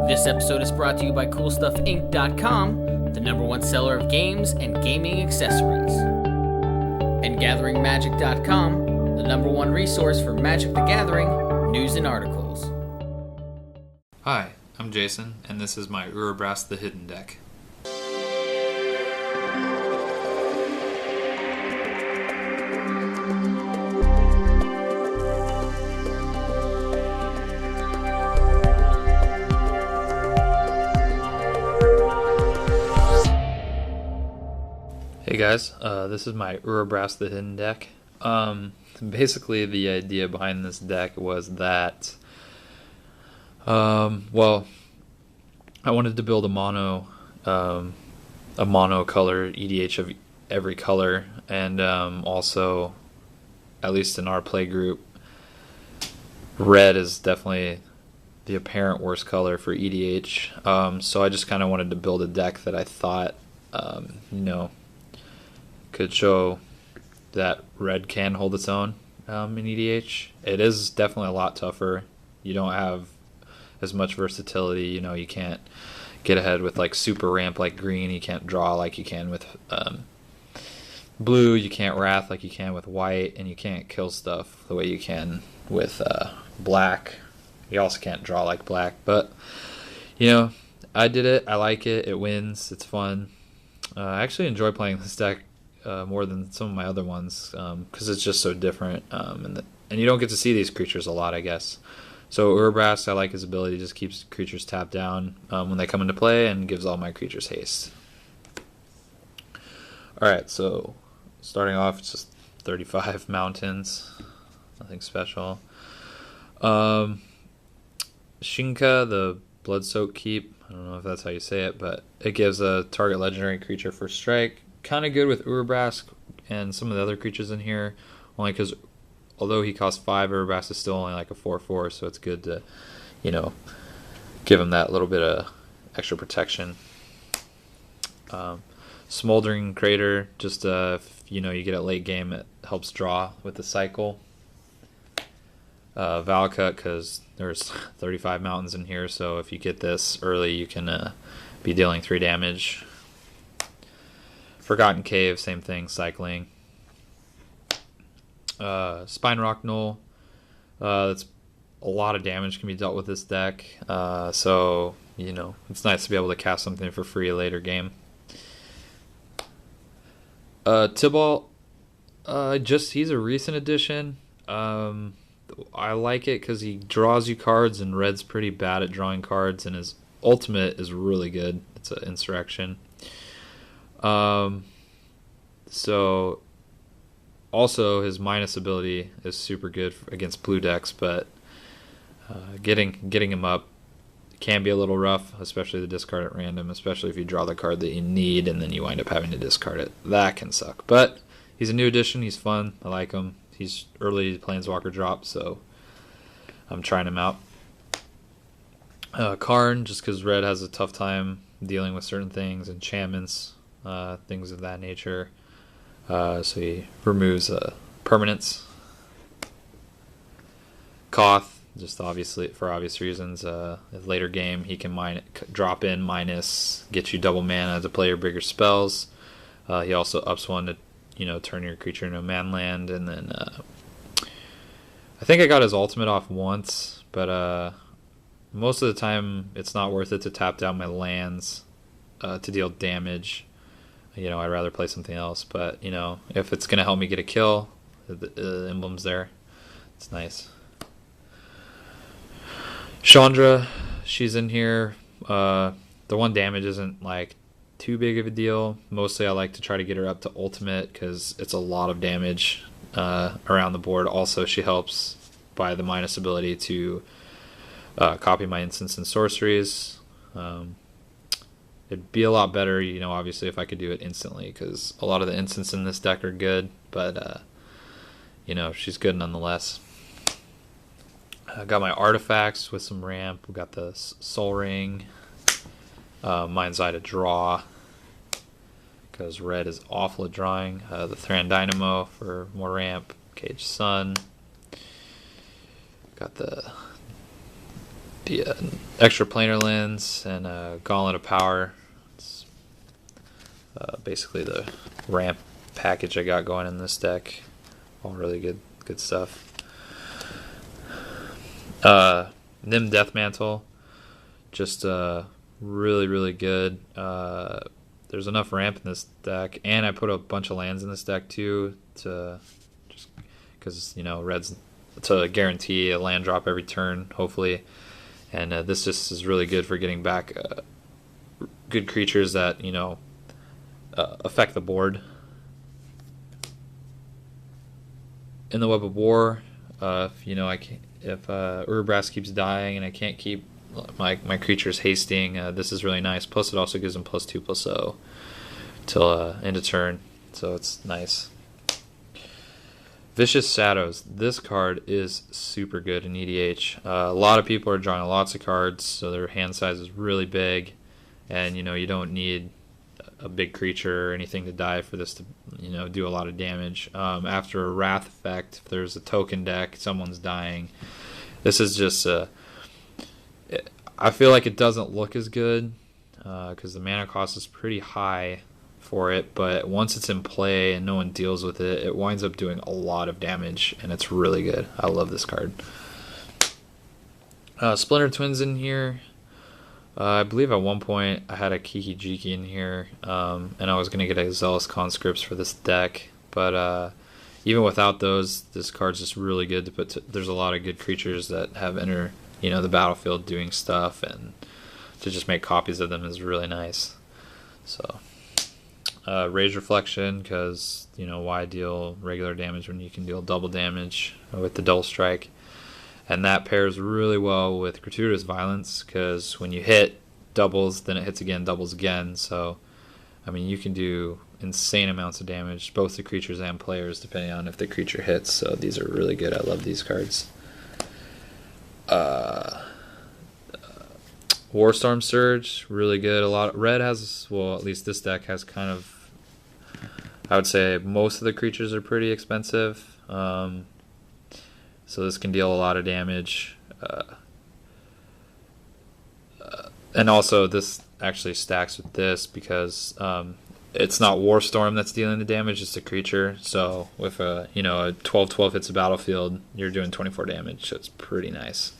This episode is brought to you by CoolStuffInc.com, the #1 seller of games and gaming accessories. And GatheringMagic.com, the #1 resource for Magic the Gathering news and articles. Hi, I'm Jason, and this is my Urabrask the Hidden deck. Hey guys, this is my Urabrask the Hidden deck. Basically the idea behind this deck was that, well, I wanted to build a mono color EDH of every color, and also, at least in our play group, red is definitely the apparent worst color for EDH. So I just kind of wanted to build a deck that I thought, could show that red can hold its own in EDH. It is definitely a lot tougher. You don't have as much versatility. You can't get ahead with like super ramp like green. You can't draw like you can with blue. You can't wrath like you can with white, and you can't kill stuff the way you can with black. You also can't draw like black. But I did it. I like it. It wins. It's fun. I actually enjoy playing this deck more than some of my other ones, because it's just so different, and you don't get to see these creatures a lot, I guess. So Urabrask, I like his ability, just keeps creatures tapped down when they come into play, and gives all my creatures haste. Alright, so starting off, it's just 35 mountains, nothing special. Shinka, the Bloodsoaked keep, I don't know if that's how you say it, but it gives a target legendary creature first strike. Kind of good with Urabrask and some of the other creatures in here, only because although he costs 5, Urabrask is still only like a 4/4, so it's good to, give him that little bit of extra protection. Smoldering Crater, just if you get it late game, it helps draw with the cycle. Valakut, because there's 35 mountains in here, so if you get this early, you can be dealing 3 damage. Forgotten Cave, same thing, cycling. Spinerock Knoll, that's a lot of damage can be dealt with this deck, so it's nice to be able to cast something for free a later game. Tibalt, he's a recent addition. I like it because he draws you cards, and red's pretty bad at drawing cards, and his ultimate is really good. It's an insurrection. So also his minus ability is super good against blue decks, but getting him up can be a little rough, especially the discard at random, especially if you draw the card that you need and then you wind up having to discard it. That can suck. But he's a new addition, he's fun, I like him. He's early Planeswalker drop, so I'm trying him out. Karn, just because red has a tough time dealing with certain things, enchantments, things of that nature, so he removes permanents. Koth, just obviously for obvious reasons, later game he can drop in minus, get you double mana to play your bigger spells. He also ups one to turn your creature into a manland, and then I think I got his ultimate off once, but most of the time it's not worth it to tap down my lands to deal damage. I'd rather play something else, but if it's gonna help me get a kill, the emblem's there. It's nice. Chandra, she's in here. The 1 damage isn't like too big of a deal. Mostly I like to try to get her up to ultimate because it's a lot of damage around the board. Also, she helps by the minus ability to copy my instants and sorceries. It'd be a lot better, obviously, if I could do it instantly, because a lot of the instants in this deck are good, but, she's good nonetheless. I got my artifacts with some ramp. We got the Soul Ring, Mind's Eye to draw, because red is awful at drawing. The Thran Dynamo for more ramp, Cage Sun. Got the the Extraplanar Lens and Gauntlet of Power. It's basically the ramp package I got going in this deck. All really good stuff. Nim Deathmantle, just really good. There's enough ramp in this deck, and I put a bunch of lands in this deck too, to just because red's to guarantee a land drop every turn, hopefully. And this just is really good for getting back good creatures that affect the board. In the Web of War, if Urabrask keeps dying and I can't keep my creatures hasting, this is really nice. Plus, it also gives them +2/+0 till end of turn, so it's nice. Vicious Shadows. This card is super good in EDH. A lot of people are drawing lots of cards, so their hand size is really big, and you don't need a big creature or anything to die for this to do a lot of damage. After a Wrath effect, if there's a token deck, someone's dying. This is just I feel like it doesn't look as good because the mana cost is pretty high for it, but once it's in play and no one deals with it, it winds up doing a lot of damage, and it's really good. I love this card. Splinter Twin's in here. I believe at one point I had a Kiki Jiki in here, and I was going to get a Zealous Conscripts for this deck, but even without those, this card's just really good to put there's a lot of good creatures that have enter the battlefield doing stuff, and to just make copies of them is really nice. So Rage Reflection, because why deal regular damage when you can deal double damage with the Dull Strike. And that pairs really well with Gratuitous Violence, because when you hit doubles, then it hits again, doubles again. So, you can do insane amounts of damage, both to creatures and players, depending on if the creature hits. So these are really good. I love these cards. Warstorm Surge, really good. Red has, well, at least this deck has kind of, I would say most of the creatures are pretty expensive. So this can deal a lot of damage. And also this actually stacks with this because it's not Warstorm that's dealing the damage, it's a creature. So with a 12/12 hits the battlefield, you're doing 24 damage. So it's pretty nice.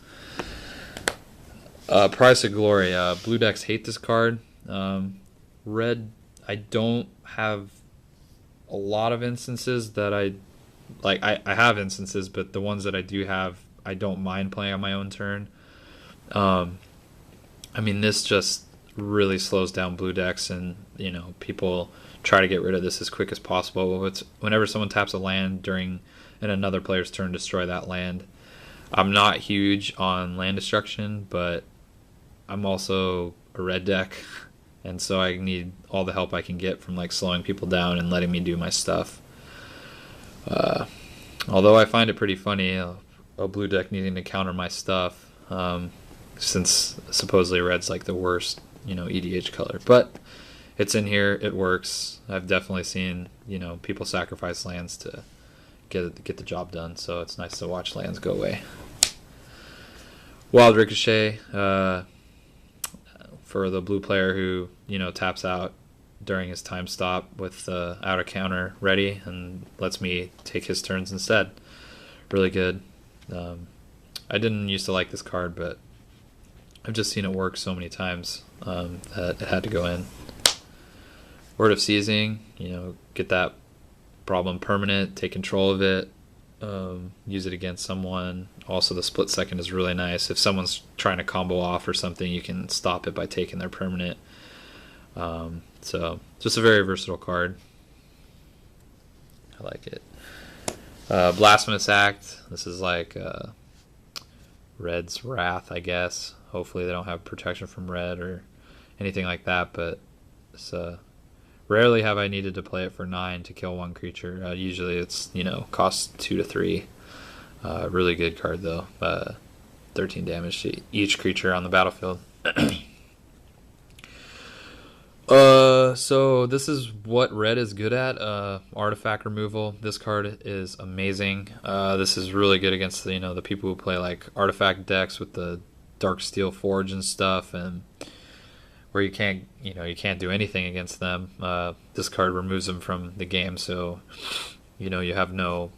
Price of Glory. Blue decks hate this card. Red, I don't have a lot of instances that I have instances, but the ones that I do have, I don't mind playing on my own turn. This just really slows down blue decks, and people try to get rid of this as quick as possible. Whenever someone taps a land in another player's turn, destroy that land. I'm not huge on land destruction, but I'm also a red deck, and so I need all the help I can get from slowing people down and letting me do my stuff. Although I find it pretty funny, a blue deck needing to counter my stuff, since supposedly red's the worst, EDH color. But it's in here, it works. I've definitely seen, people sacrifice lands to get the job done, so it's nice to watch lands go away. Wild Ricochet, for the blue player who, taps out during his time stop with the outer counter ready and lets me take his turns instead. Really good. I didn't used to like this card, but I've just seen it work so many times that it had to go in. Word of Seizing, get that problem permanent, take control of it, use it against someone. Also, the split second is really nice. If someone's trying to combo off or something, you can stop it by taking their permanent. So just a very versatile card. I like it. Blasphemous Act. This is Red's Wrath, I guess. Hopefully they don't have protection from red or anything like that, but it's, rarely have I needed to play it for 9 to kill one creature. Usually it's, costs 2 to 3. Really good card though. 13 damage to each creature on the battlefield. So this is what red is good at, artifact removal. This card is amazing. This is really good against the people who play artifact decks with the Dark Steel Forge and stuff, and where you can't do anything against them. This card removes them from the game, so they have no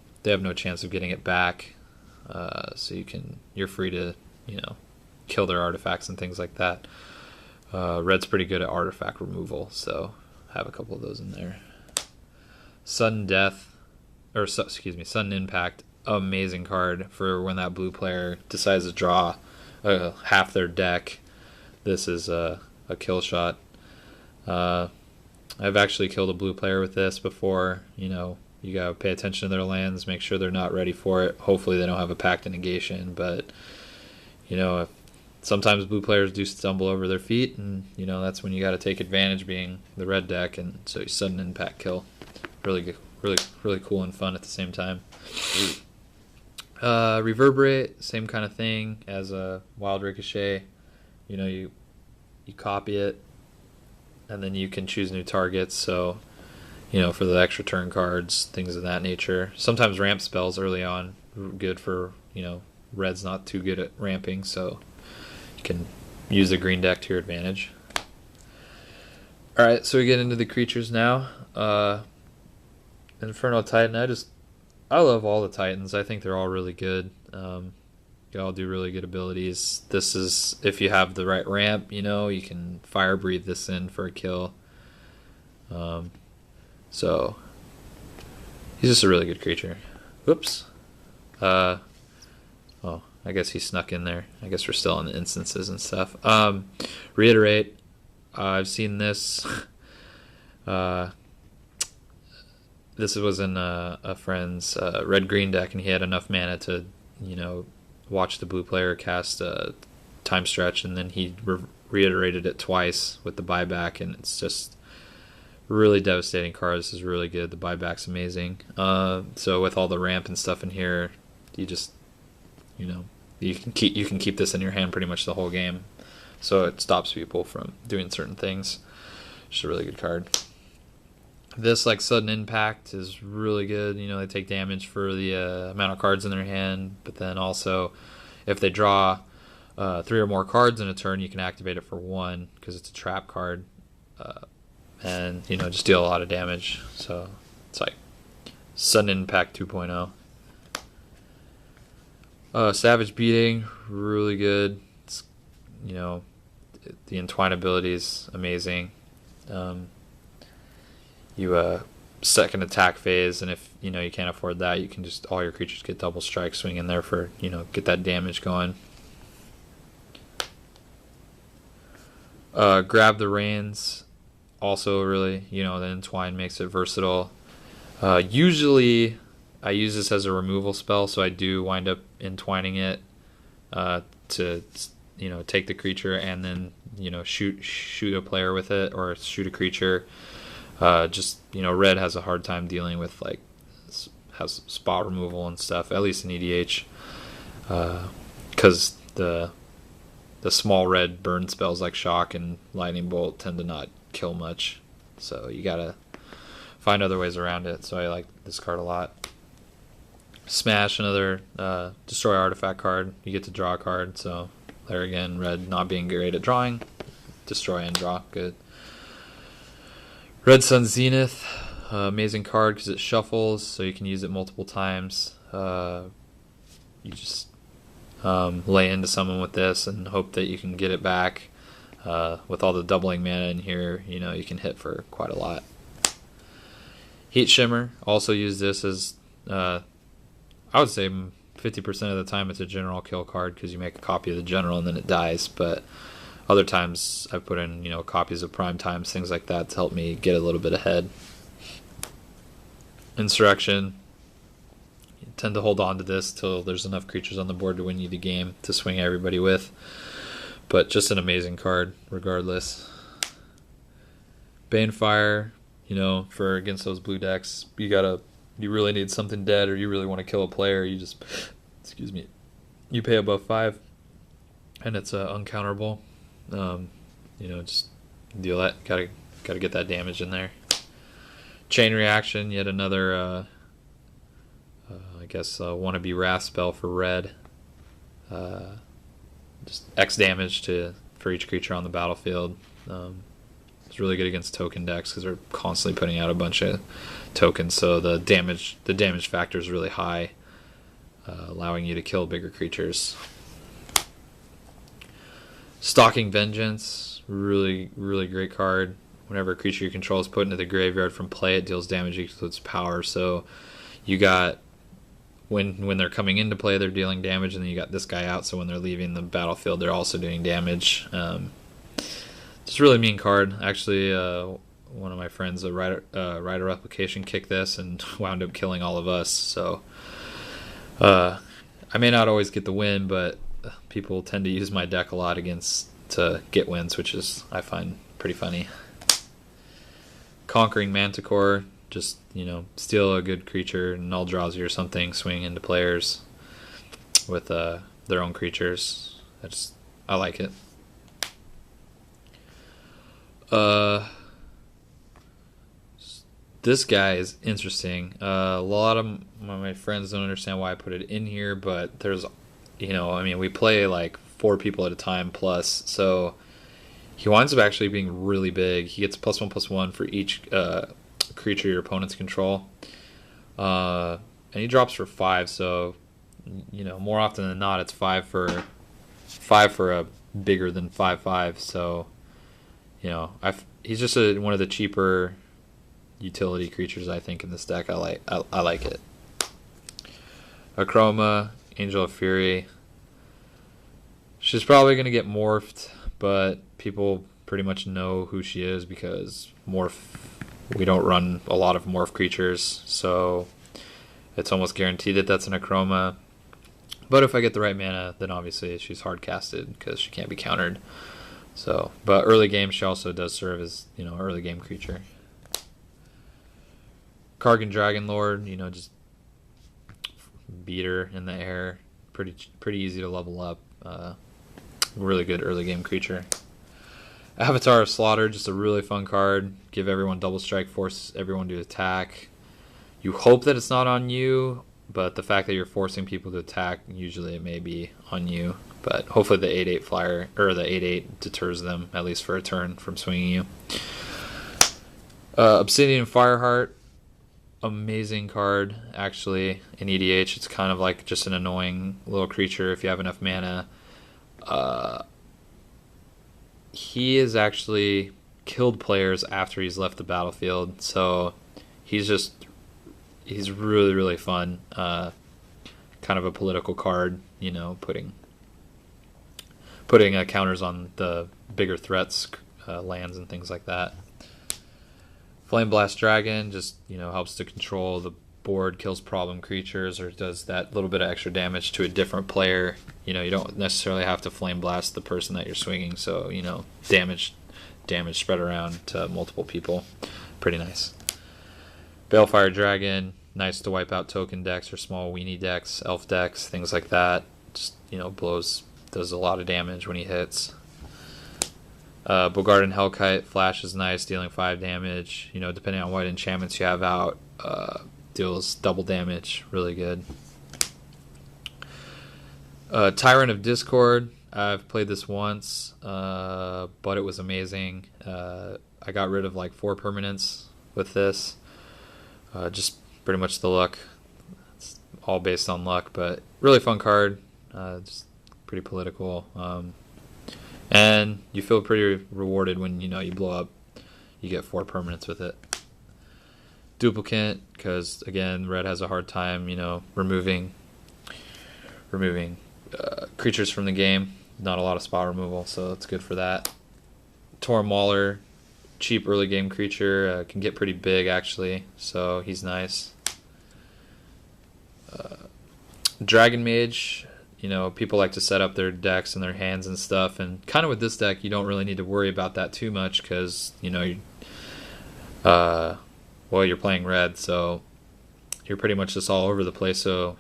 chance of getting it back. So you're free to kill their artifacts and things like that. Red's pretty good at artifact removal, so have a couple of those in there. Sudden Impact, amazing card for when that blue player decides to draw half their deck. This is a kill shot. I've actually killed a blue player with this before. You gotta pay attention to their lands, make sure they're not ready for it. Hopefully they don't have a Pact of Negation, but if sometimes blue players do stumble over their feet, and that's when you got to take advantage, being the red deck, and so you sudden impact kill. Really good, really cool and fun at the same time. Reverberate, same kind of thing as a Wild Ricochet. You copy it, and then you can choose new targets. So for the extra turn cards, things of that nature. Sometimes ramp spells early on, good for red's not too good at ramping, so you can use the green deck to your advantage. Alright, so we get into the creatures now. Inferno Titan, I love all the Titans. I think they're all really good. They all do really good abilities. This is, if you have the right ramp, you can fire breathe this in for a kill. So he's just a really good creature. Whoops. Oh, I guess he snuck in there. I guess we're still on the instances and stuff. Reiterate. I've seen this. This was in a friend's red-green deck, and he had enough mana to, watch the blue player cast a time stretch, and then he reiterated it twice with the buyback, and it's just really devastating card. This is really good. The buyback's amazing. So with all the ramp and stuff in here, you just, you can keep this in your hand pretty much the whole game. So it stops people from doing certain things. Just a really good card. This, like Sudden Impact, is really good. They take damage for the amount of cards in their hand, but then also if they draw 3 or more cards in a turn, you can activate it for 1 because it's a trap card, and just deal a lot of damage. So it's like Sudden Impact 2.0. Savage Beating, really good. It's, the Entwine ability is amazing. You second attack phase, and if you can't afford that, you can just, all your creatures get double strike, swing in there for get that damage going. Grab the Reins, also really, the Entwine makes it versatile. Usually I use this as a removal spell, so I do wind up entwining it to take the creature and then shoot a player with it, or shoot a creature. Red has a hard time dealing with has spot removal and stuff, at least in EDH, because the small red burn spells like Shock and Lightning Bolt tend to not kill much, so you gotta find other ways around it. So I like this card a lot. Smash, another destroy artifact card. You get to draw a card, so there again, red not being great at drawing, destroy and draw, good. Red Sun Zenith, amazing card because it shuffles, so you can use it multiple times. You just lay into someone with this and hope that you can get it back. With all the doubling mana in here, you can hit for quite a lot. Heat Shimmer, also use this as, I would say 50% of the time it's a general kill card because you make a copy of the general and then it dies, but other times I've put in, copies of Prime Times, things like that, to help me get a little bit ahead. Insurrection. You tend to hold on to this till there's enough creatures on the board to win you the game to swing everybody with. But just an amazing card, regardless. Banefire, for against those blue decks, you really need something dead, or you really want to kill a player, you just, you pay above 5, and it's uncounterable. Just deal that. Gotta get that damage in there. Chain Reaction, yet another wannabe Wrath spell for red. just X damage for each creature on the battlefield. It's really good against token decks because they're constantly putting out a bunch of tokens, so the damage factor is really high, allowing you to kill bigger creatures. Stalking Vengeance, really great card. Whenever a creature you control is put into the graveyard from play, it deals damage equal to its power. So you got, when they're coming into play, they're dealing damage, and then you got this guy out, so when they're leaving the battlefield, they're also doing damage. Just a really mean card. Actually, one of my friends, a Rider Replication, kicked this and wound up killing all of us. So I may not always get the win, but people tend to use my deck a lot to get wins, which is, I find, pretty funny. Conquering Manticore, just, steal a good creature, null draws you or something, swing into players with their own creatures. I like it. This guy is interesting. A lot of my friends don't understand why I put it in here, but there's, we play like 4 people at a time plus, so he winds up actually being really big. He gets +1/+1 for each creature your opponents control, and he drops for 5. So, more often than not, it's 5 for a bigger than 5/5. So, he's just one of the cheaper utility creatures, I think, in this deck. I like it. Akroma, Angel of Fury. She's probably going to get morphed, but people pretty much know who she is because we don't run a lot of morph creatures, so it's almost guaranteed that that's an Akroma. But if I get the right mana, then obviously she's hard casted because she can't be countered. So, but early game she also does serve as, early game creature. Kargan Dragonlord, just beat her in the air. Pretty easy to level up. Really good early game creature. Avatar of Slaughter, just a really fun card. Give everyone double strike, force everyone to attack. You hope that it's not on you, but the fact that you're forcing people to attack, usually it may be on you. But hopefully the 8/8 flyer, or the 8/8 deters them, at least for a turn, from swinging you. Obsidian Fireheart, amazing card, actually, in EDH. It's kind of like just an annoying little creature if you have enough mana. He has actually killed players after he's left the battlefield, so he's really fun. Kind of a political card, putting counters on the bigger threats, lands and things like that. Flameblast Dragon just helps to control the board, kills problem creatures, or does that little bit of extra damage to a different player. You don't necessarily have to flame blast the person that you're swinging, so damage spread around to multiple people. Pretty nice. Balefire Dragon, nice to wipe out token decks or small weenie decks, elf decks, things like that. Just does a lot of damage when he hits. Bogardan Hellkite, flash is nice, dealing 5 damage. Depending on what enchantments you have out, deals double damage, really good. Tyrant of Discord, I've played this once, but it was amazing. I got rid of like 4 permanents with this. Just pretty much the luck. It's all based on luck, but really fun card. Just pretty political. And you feel pretty rewarded when you blow up. You get 4 permanents with it. Duplicate, because again, red has a hard time, removing creatures from the game. Not a lot of spot removal, so it's good for that. Torm Mauler, cheap early game creature, can get pretty big actually, so he's nice. Dragon Mage, people like to set up their decks and their hands and stuff, and kind of with this deck, you don't really need to worry about that too much because you're playing red, so you're pretty much just all over the place. So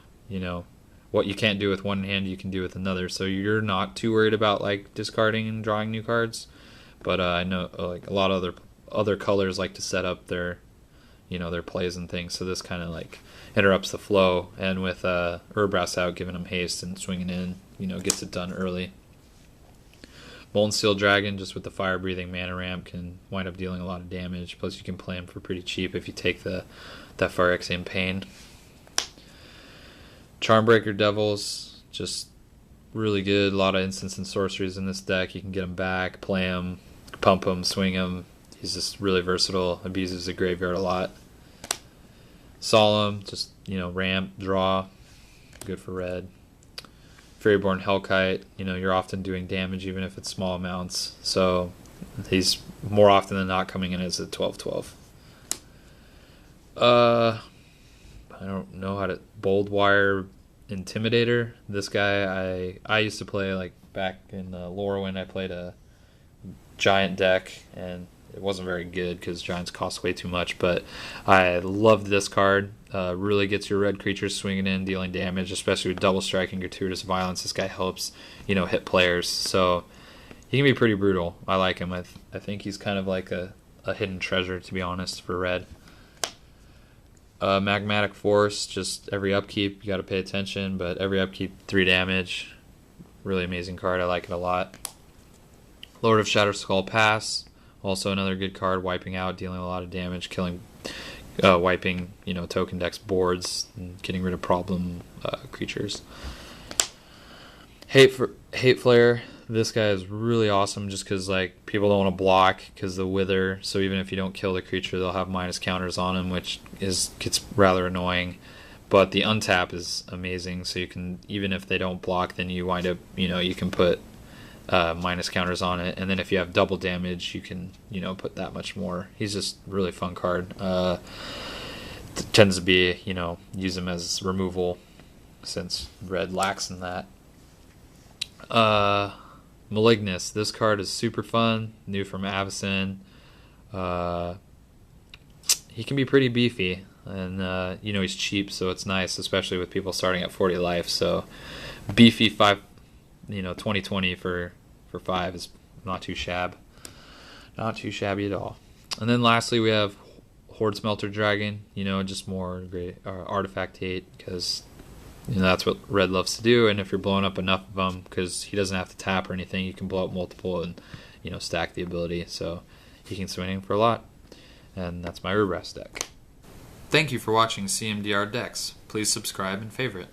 what you can't do with one hand, you can do with another. So you're not too worried about like discarding and drawing new cards. But I know like a lot of other colors like to set up their their plays and things. So this kind of like interrupts the flow. And with Urabrask out, giving them haste and swinging in, gets it done early. Molten Steel Dragon, just with the fire breathing mana ramp, can wind up dealing a lot of damage. Plus you can play him for pretty cheap if you take that Phyrexian Pain. Charmbreaker Devils, just really good. A lot of instants and sorceries in this deck. You can get him back, play him, pump him, swing him. He's just really versatile. Abuses the graveyard a lot. Solemn, just, ramp, draw. Good for red. Fairyborn Hellkite, you're often doing damage even if it's small amounts. So he's more often than not coming in as a 12/12. I don't know how to... Boldwire Intimidator. This guy, I used to play, like, back in Lorwyn, I played a giant deck, and it wasn't very good because giants cost way too much, but I loved this card. Really gets your red creatures swinging in, dealing damage, especially with double strike and gratuitous violence. This guy helps, hit players, so he can be pretty brutal. I like him. I think he's kind of like a hidden treasure, to be honest, for red. Magmatic Force, just every upkeep you got to pay attention, but every upkeep 3 damage. Really amazing card. I like it a lot. Lord of Shatterskull Pass, also another good card, wiping out, dealing a lot of damage, wiping token decks boards and getting rid of problem creatures. Hate Flare. This guy is really awesome just because people don't want to block because the Wither, so even if you don't kill the creature, they'll have minus counters on him, which gets rather annoying. But the untap is amazing, so you can, even if they don't block, then you wind up, you can put minus counters on it, and then if you have double damage, you can, put that much more. He's just a really fun card. Tends to be, use him as removal since red lacks in that. Malignus. This card is super fun, new from Avacyn. He can be pretty beefy, and he's cheap, so it's nice, especially with people starting at 40 life. So beefy 2020 for 5 is not too shabby at all. And then lastly we have Horde Smelter Dragon, just more great artifact hate, because that's what red loves to do, and if you're blowing up enough of them, because he doesn't have to tap or anything, you can blow up multiple and stack the ability, so he can swing for a lot. And that's my Urabrask deck. Thank you for watching CMDR decks. Please subscribe and favorite.